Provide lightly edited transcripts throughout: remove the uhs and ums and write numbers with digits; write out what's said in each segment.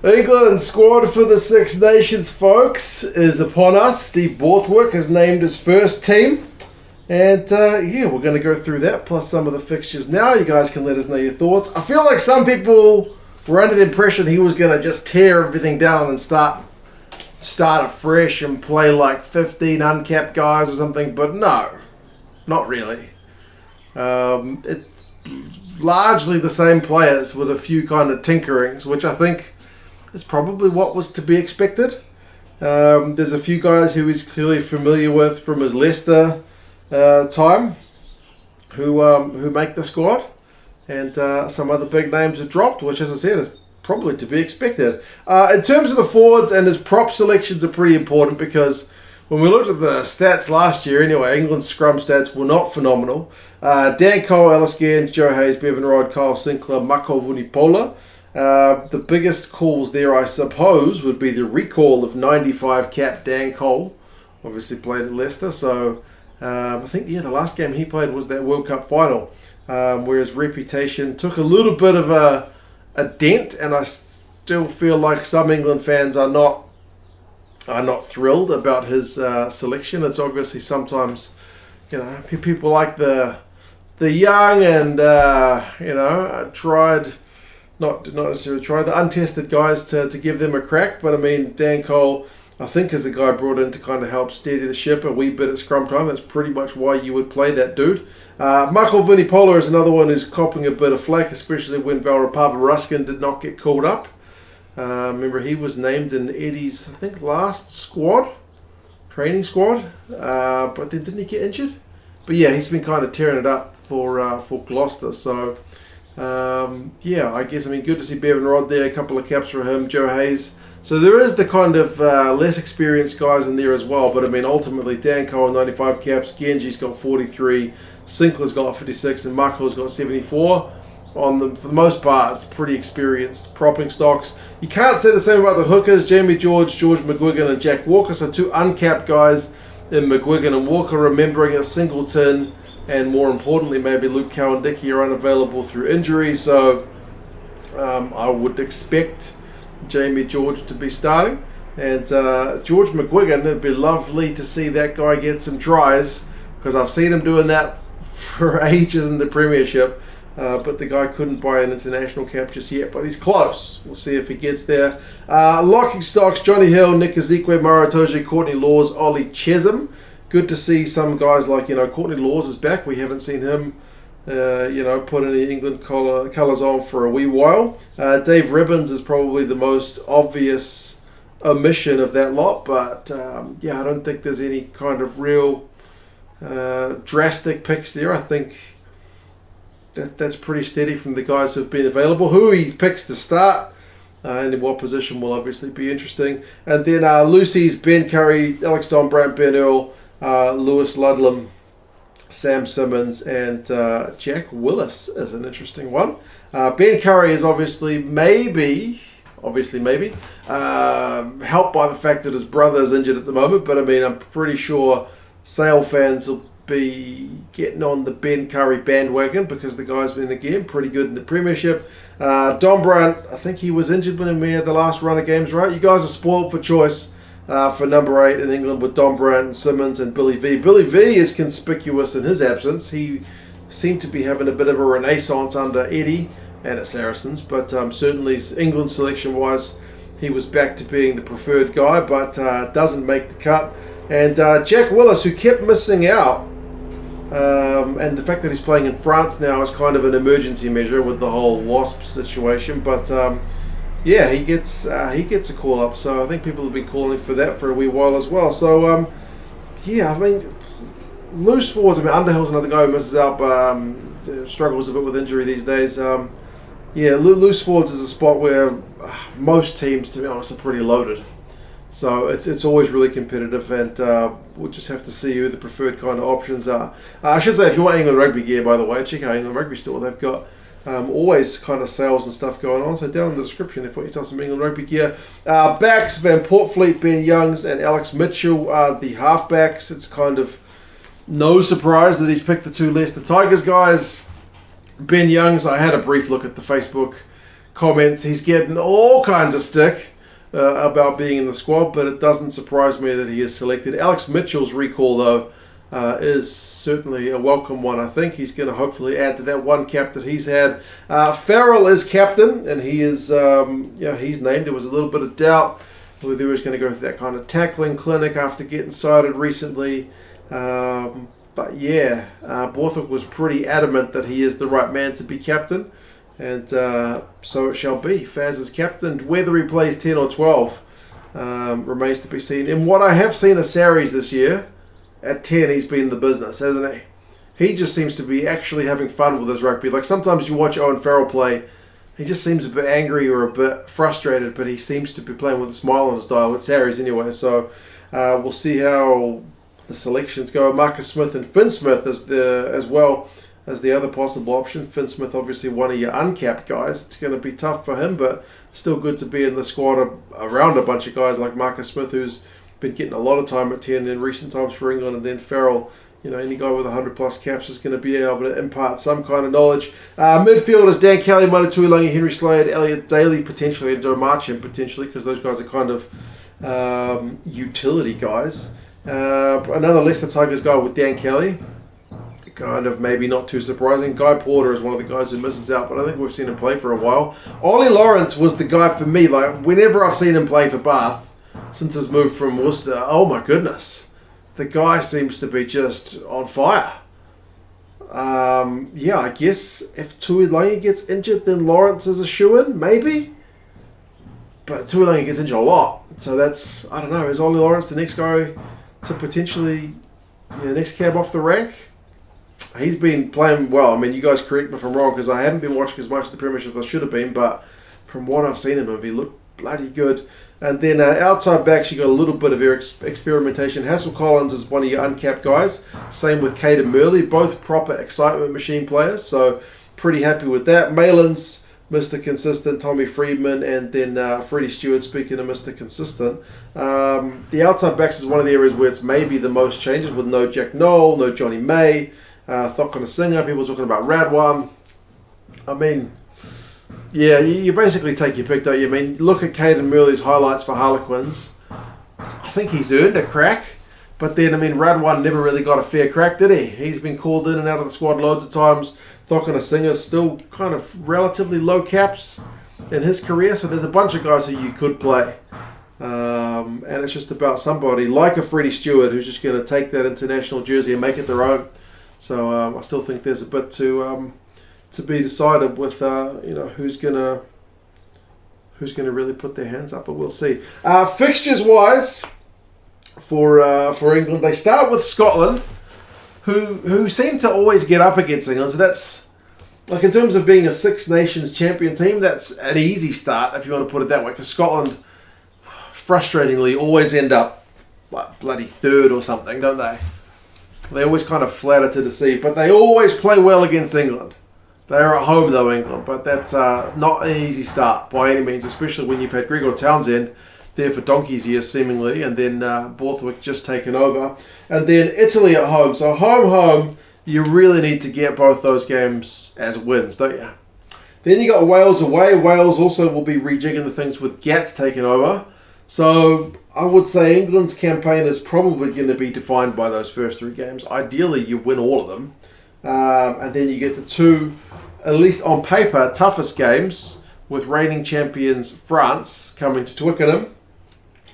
England squad for the Six Nations, folks, is upon us. Steve Borthwick has named his first team. And we're going to go through that, plus some of the fixtures now. You guys can let us know your thoughts. I feel like some people were under the impression he was going to just tear everything down and start afresh and play like 15 uncapped guys or something. But no, not really. It's largely the same players with a few kind of tinkerings, which I think is probably what was to be expected. There's a few guys who he's clearly familiar with from his Leicester time who make the squad, and some other big names have dropped, which, as I said, is probably to be expected. In terms of the forwards, and his prop selections are pretty important, because when we looked at the stats last year, anyway, England's scrum stats were not phenomenal. Dan Cole, Ellis Genge, Joe Hayes, Bevan Rod, Kyle Sinclair, Mako Vunipola. The biggest calls there, I suppose, would be the recall of 95 cap Dan Cole, obviously played at Leicester. So I think the last game he played was that World Cup final, where his reputation took a little bit of a dent, and I still feel like some England fans are not thrilled about his selection. It's obviously sometimes, people like the young and not necessarily tried the untested guys to give them a crack. But I mean, Dan Cole, I think, is a guy brought in to kind of help steady the ship a wee bit at scrum time. That's pretty much why you would play that dude. Michael Vunipola is another one who's copping a bit of flack, especially when Valrapava Ruskin did not get called up. Remember, he was named in Eddie's, I think, last training squad, but then didn't he get injured? But yeah, he's been kind of tearing it up for Gloucester. So I guess, good to see Bevan Rod there, a couple of caps for him, Joe Hayes. So there is the kind of less experienced guys in there as well. But ultimately, Dan Cole 95 caps, Genji's got 43, Sinclair's got 56, and Marco's got 74. For the most part, it's pretty experienced propping stocks. You can't say the same about the hookers, Jamie George, George McGuigan, and Jack Walker. So two uncapped guys in McGuigan and Walker, remembering a Singleton, and more importantly, maybe Luke Cowan-Dickie are unavailable through injury. So I would expect Jamie George to be starting. And George McGuigan, it'd be lovely to see that guy get some tries, because I've seen him doing that for ages in the Premiership. But the guy couldn't buy an international cap just yet, but he's close. We'll see if he gets there. Locking stocks, Johnny Hill, Nick Ezekwe, Maro Itoje, Courtney Laws, Ollie Chesham. Good to see some guys like, Courtney Laws is back. We haven't seen him, put any England colours on for a wee while. Dave Ribbons is probably the most obvious omission of that lot, but I don't think there's any kind of real drastic picks there. I think that's pretty steady from the guys who've been available. Who he picks to start and in what position will obviously be interesting. And then Lucy's Ben Curry, Alex Don Brandt, Ben Earl, Lewis Ludlam, Sam Simmons, and Jack Willis is an interesting one. Ben Curry is obviously maybe helped by the fact that his brother is injured at the moment, but I'm pretty sure Sale fans will be getting on the Ben Curry bandwagon, because the guy's been, again, pretty good in the Premiership. Don Brandt, I think he was injured when we had the last run of games, right? You guys are spoiled for choice for number 8 in England with Don Brandt and Simmons and Billy V. Billy V is conspicuous in his absence. He seemed to be having a bit of a renaissance under Eddie and at Saracens, but certainly England selection-wise, he was back to being the preferred guy, but doesn't make the cut. And Jack Willis, who kept missing out, and the fact that he's playing in France now is kind of an emergency measure with the whole Wasp situation. But he gets a call up. So I think people have been calling for that for a wee while as well. So loose forwards. Underhill's another guy who misses out, struggles a bit with injury these days. Loose forwards is a spot where most teams, to be honest, are pretty loaded. So it's always really competitive, and we'll just have to see who the preferred kind of options are. I should say, if you want England Rugby gear, by the way, check out England Rugby store. They've got always kind of sales and stuff going on. So down in the description, if you want yourself some England Rugby gear. Backs, Van Portfleet, Ben Youngs, and Alex Mitchell are the halfbacks. It's kind of no surprise that he's picked the two Leicester Tigers guys. Ben Youngs, I had a brief look at the Facebook comments. He's getting all kinds of stick about being in the squad, but it doesn't surprise me that he is selected. Alex Mitchell's recall, though, is certainly a welcome one. I think he's going to hopefully add to that one cap that he's had. Farrell is captain, and he is, he's named. There was a little bit of doubt whether he was going to go through that kind of tackling clinic after getting cited recently. But yeah, Borthwick was pretty adamant that he is the right man to be captain. And so it shall be. Faz is captain. Whether he plays 10 or 12 remains to be seen. In what I have seen of Sharsies this year, at 10 he's been in the business, hasn't he? He just seems to be actually having fun with his rugby. Like sometimes you watch Owen Farrell play, he just seems a bit angry or a bit frustrated, but he seems to be playing with a smile on his dial with Sharsies anyway. So we'll see how the selections go. Marcus Smith and Finn Smith as well as the other possible option. Finn Smith, obviously one of your uncapped guys. It's going to be tough for him, but still good to be in the squad around a bunch of guys like Marcus Smith, who's been getting a lot of time at 10 in recent times for England, and then Farrell, any guy with 100 plus caps is going to be able to impart some kind of knowledge. Midfield is Dan Kelly, Manu Tuilagi, Henry Slade, Elliot Daly potentially, and Joe Marchand potentially, because those guys are kind of utility guys. Another Leicester Tigers guy with Dan Kelly. Kind of maybe not too surprising. Guy Porter is one of the guys who misses out, but I think we've seen him play for a while. Ollie Lawrence was the guy for me. Like whenever I've seen him play for Bath since his move from Worcester, oh my goodness, the guy seems to be just on fire. I guess if Tuilagi gets injured, then Lawrence is a shoo-in, maybe. But Tuilagi gets injured a lot, so that's, I don't know. Is Ollie Lawrence the next guy to potentially, next cab off the rank? He's been playing well. I mean, you guys correct me if I'm wrong, because I haven't been watching as much of the Premiership as I should have been, but from what I've seen of him, he looked bloody good. And then outside backs, you got a little bit of experimentation. Hassel Collins is one of your uncapped guys. Same with Caden Murley, both proper excitement machine players, so pretty happy with that. Malin's Mr. Consistent, Tommy Friedman, and then Freddie Stewart, speaking of Mr. Consistent. The outside backs is one of the areas where it's maybe the most changes, with no Jack Noel, no Johnny May, Thokana Singer, people talking about Radwan. I mean, yeah, you basically take your pick, don't you? I mean, look at Caden Murley's highlights for Harlequins. I think he's earned a crack. But then, I mean, Radwan never really got a fair crack, did he? He's been called in and out of the squad loads of times. Thokana Singer's still kind of relatively low caps in his career. So there's a bunch of guys who you could play. And it's just about somebody like a Freddie Stewart who's just going to take that international jersey and make it their own. So I still think there's a bit to be decided with who's gonna really put their hands up, but we'll see. Fixtures wise for England, they start with Scotland, who seem to always get up against England. So that's like, in terms of being a Six Nations champion team, that's an easy start if you want to put it that way, because Scotland frustratingly always end up like bloody third or something, don't they? They always kind of flatter to deceive, but they always play well against England. They're at home though, England, but that's not an easy start by any means, especially when you've had Gregor Townsend there for donkey's years seemingly, and then Borthwick just taken over. And then Italy at home. So home, you really need to get both those games as wins, don't you? Then you got Wales away. Wales also will be rejigging the things with Gats taking over. So I would say England's campaign is probably going to be defined by those first three games. Ideally, you win all of them. And then you get the two, at least on paper, toughest games with reigning champions France coming to Twickenham,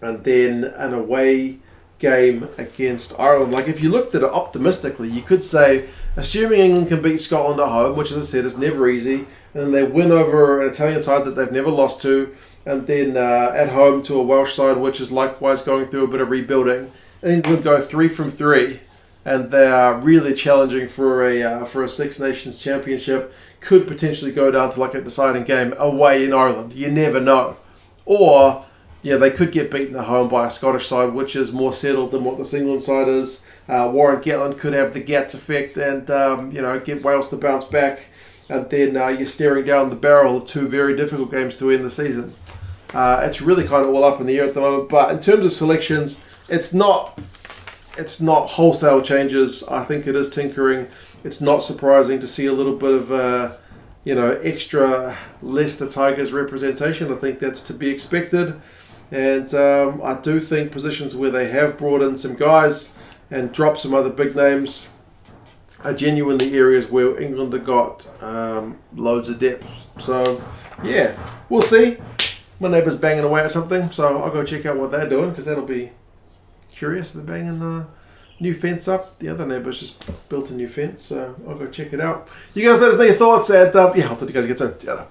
and then an away game against Ireland. Like, if you looked at it optimistically, you could say, assuming England can beat Scotland at home, which, as I said, is never easy, and then they win over an Italian side that they've never lost to, and then at home to a Welsh side which is likewise going through a bit of rebuilding, England go 3 from 3, and they are really challenging for a Six Nations championship. Could potentially go down to like a deciding game away in Ireland. You never know. Or they could get beaten at home by a Scottish side which is more settled than what this England side is. Warren Gatland could have the Gats effect and get Wales to bounce back, and then you're staring down the barrel of two very difficult games to end the season. It's really kind of all up in the air at the moment, but in terms of selections, it's not wholesale changes. I think it is tinkering. It's not surprising to see a little bit of extra Leicester Tigers representation. I think that's to be expected. And I do think positions where they have brought in some guys and dropped some other big names are genuinely areas where England have got loads of depth. So, yeah, we'll see. My neighbour's banging away at something, so I'll go check out what they're doing, because that'll be curious. They're banging the new fence up. The other neighbour's just built a new fence, so I'll go check it out. You guys let us know your thoughts, and I'll talk to you guys again soon. See you later.